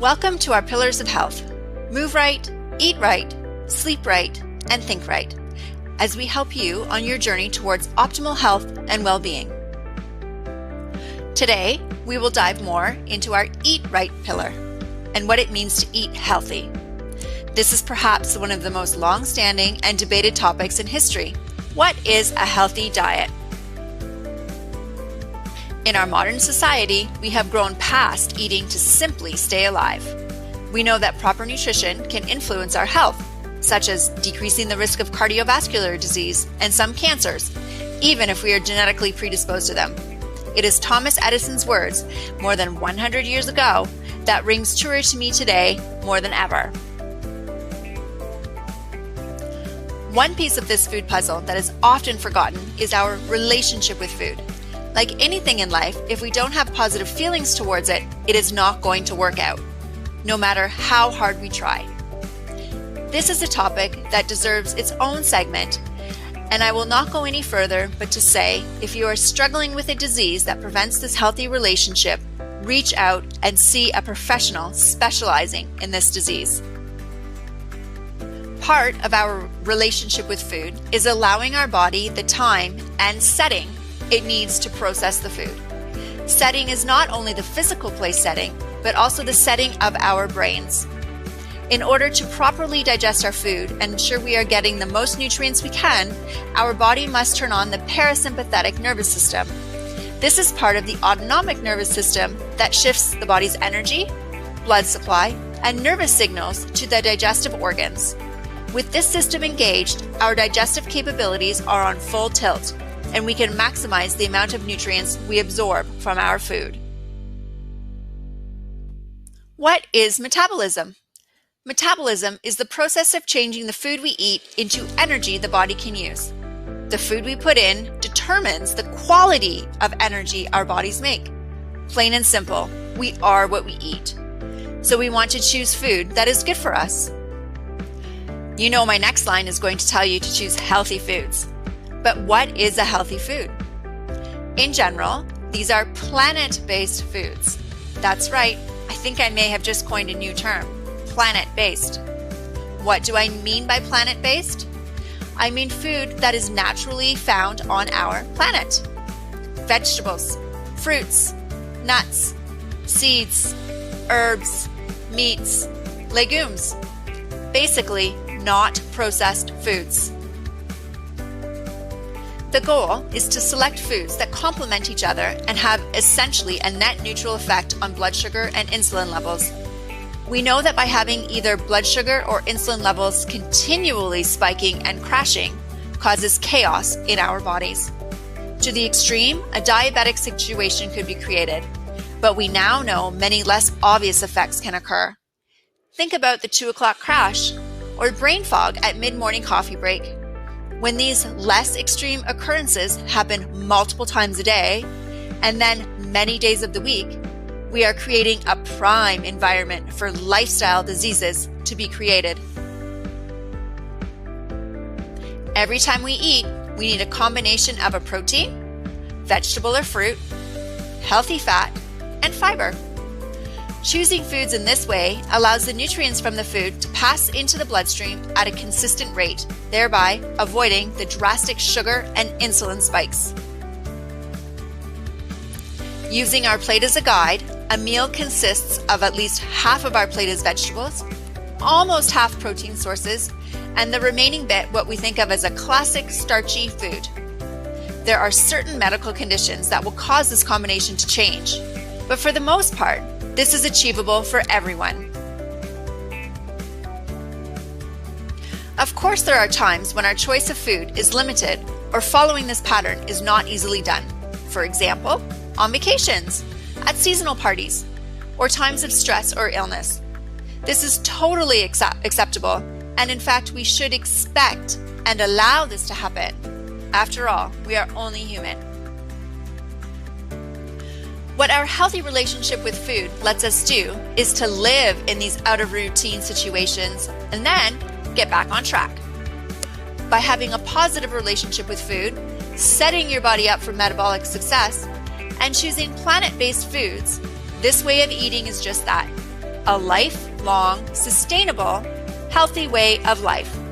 Welcome to our Pillars of Health. Move right, eat right, sleep right, and think right, as we help you on your journey towards optimal health and well-being. Today, we will dive more into our Eat Right pillar and what it means to eat healthy. This is perhaps one of the most long-standing and debated topics in history. What is a healthy diet? In our modern society, we have grown past eating to simply stay alive. We know that proper nutrition can influence our health, such as decreasing the risk of cardiovascular disease and some cancers, even if we are genetically predisposed to them. It is Thomas Edison's words, more than 100 years ago, that rings truer to me today more than ever. One piece of this food puzzle that is often forgotten is our relationship with food. Like anything in life, if we don't have positive feelings towards it, it is not going to work out, no matter how hard we try. This is a topic that deserves its own segment, and I will not go any further but to say, if you are struggling with a disease that prevents this healthy relationship, reach out and see a professional specializing in this disease. Part of our relationship with food is allowing our body the time and setting it needs to process the food. Setting is not only the physical place setting, but also the setting of our brains. In order to properly digest our food and ensure we are getting the most nutrients we can, our body must turn on the parasympathetic nervous system. This is part of the autonomic nervous system that shifts the body's energy, blood supply, and nervous signals to the digestive organs. With this system engaged, our digestive capabilities are on full tilt, and we can maximize the amount of nutrients we absorb from our food. What is metabolism? Metabolism is the process of changing the food we eat into energy the body can use. The food we put in determines the quality of energy our bodies make. Plain and simple, we are what we eat. So we want to choose food that is good for us. You know my next line is going to tell you to choose healthy foods. But what is a healthy food? In general, these are planet-based foods. That's right, I think I may have just coined a new term, planet-based. What do I mean by planet-based? I mean food that is naturally found on our planet. Vegetables, fruits, nuts, seeds, herbs, meats, legumes. Basically, not processed foods. The goal is to select foods that complement each other and have essentially a net neutral effect on blood sugar and insulin levels. We know that by having either blood sugar or insulin levels continually spiking and crashing causes chaos in our bodies. To the extreme, a diabetic situation could be created, but we now know many less obvious effects can occur. Think about the 2 o'clock crash or brain fog at mid-morning coffee break. When these less extreme occurrences happen multiple times a day, and then many days of the week, we are creating a prime environment for lifestyle diseases to be created. Every time we eat, we need a combination of a protein, vegetable or fruit, healthy fat, and fiber. Choosing foods in this way allows the nutrients from the food to pass into the bloodstream at a consistent rate, thereby avoiding the drastic sugar and insulin spikes. Using our plate as a guide, a meal consists of at least half of our plate as vegetables, almost half protein sources, and the remaining bit what we think of as a classic starchy food. There are certain medical conditions that will cause this combination to change, but for the most part, this is achievable for everyone. Of course, there are times when our choice of food is limited or following this pattern is not easily done. For example, on vacations, at seasonal parties, or times of stress or illness. This is totally acceptable, and in fact, we should expect and allow this to happen. After all, we are only human. What our healthy relationship with food lets us do is to live in these out-of-routine situations and then get back on track. By having a positive relationship with food, setting your body up for metabolic success, and choosing planet-based foods, this way of eating is just that, a lifelong, sustainable, healthy way of life.